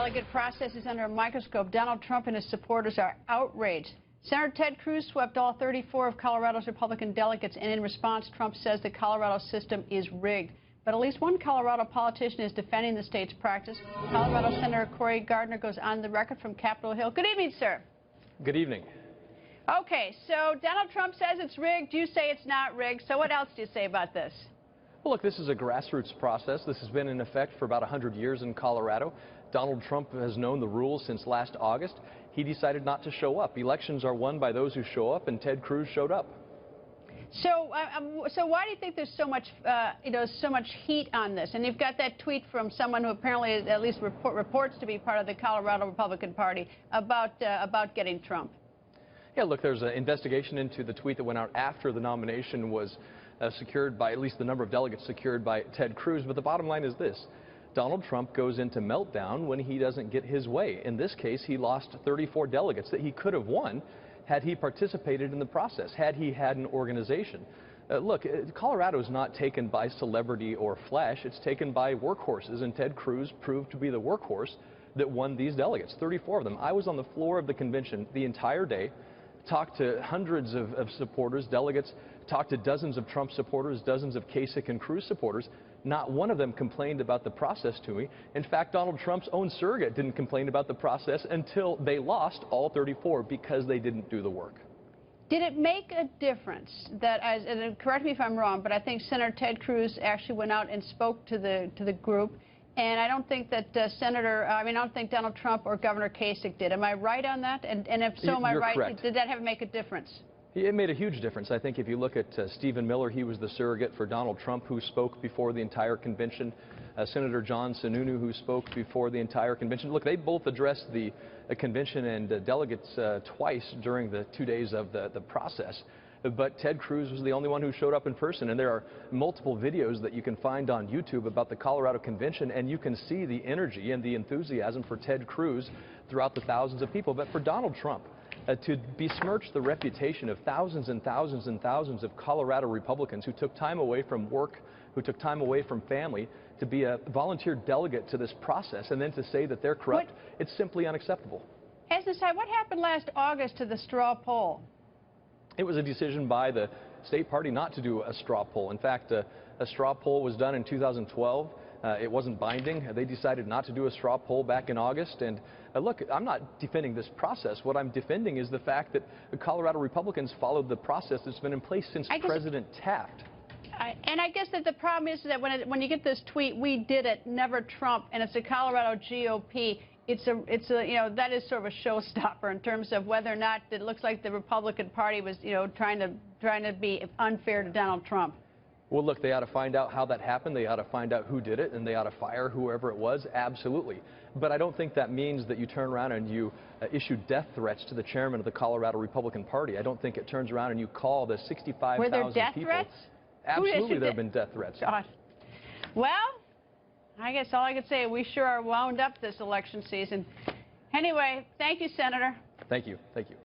delegate process is under a microscope. Donald Trump and his supporters are outraged. Senator Ted Cruz swept all 34 of Colorado's Republican delegates, and in response, Trump says the Colorado system is rigged. But at least one Colorado politician is defending the state's practice. Colorado Senator Cory Gardner goes on the record from Capitol Hill. Good evening, sir. Good evening. Okay, so Donald Trump says it's rigged. You say it's not rigged. So what else do you say about this? Well, look, this is a grassroots process. This has been in effect for about 100 years in Colorado. Donald Trump has known the rules since last August. He decided not to show up. Elections are won by those who show up, and Ted Cruz showed up. So why do you think there's so much, so much heat on this? And you've got that tweet from someone who apparently is, at least reports to be part of the Colorado Republican Party about getting Trump. Yeah, look, there's an investigation into the tweet that went out after the nomination was secured by, at least the number of delegates secured by Ted Cruz. But the bottom line is this. Donald Trump goes into meltdown when he doesn't get his way. In this case, he lost 34 delegates that he could have won had he participated in the process, had he had an organization. Look, Colorado is not taken by celebrity or flash. It's taken by workhorses, and Ted Cruz proved to be the workhorse that won these delegates, 34 of them. I was on the floor of the convention the entire day, talked to hundreds of supporters, delegates, talked to dozens of Trump supporters, dozens of Kasich and Cruz supporters. Not one of them complained about the process to me. In fact, Donald Trump's own surrogate didn't complain about the process until they lost all 34 because they didn't do the work. Did it make a difference that, and correct me if I'm wrong, but I think Senator Ted Cruz actually went out and spoke to the group, and I don't think that I don't think Donald Trump or Governor Kasich did. Am I right on that? And if so, am I right? Correct. Did that make a difference? It made a huge difference. I think if you look at Stephen Miller, he was the surrogate for Donald Trump who spoke before the entire convention. Senator John Sununu, who spoke before the entire convention. Look, they both addressed the convention and delegates twice during the 2 days of the process. But Ted Cruz was the only one who showed up in person. And there are multiple videos that you can find on YouTube about the Colorado Convention, and you can see the energy and the enthusiasm for Ted Cruz throughout the thousands of people. But for Donald Trump, to besmirch the reputation of thousands and thousands and thousands of Colorado Republicans who took time away from work, who took time away from family, to be a volunteer delegate to this process, and then to say that they're corrupt, it's simply unacceptable. As an aside, what happened last August to the straw poll? It was a decision by the state party not to do a straw poll. In fact, a straw poll was done in 2012. It wasn't binding. They decided not to do a straw poll back in August. And look, I'm not defending this process. What I'm defending is the fact that the Colorado Republicans followed the process that's been in place since President Taft. And I guess that the problem is that when you get this tweet, "We did it, never Trump," and it's the Colorado GOP, that is sort of a showstopper in terms of whether or not it looks like the Republican Party was, trying to be unfair to Donald Trump. Well, look, they ought to find out how that happened. They ought to find out who did it, and they ought to fire whoever it was, absolutely. But I don't think that means that you turn around and you issue death threats to the chairman of the Colorado Republican Party. I don't think it turns around and you call the 65,000 people. Were there death threats? Absolutely, there have been death threats. God. Well, I guess all I could say, we sure are wound up this election season. Anyway, thank you, Senator. Thank you. Thank you.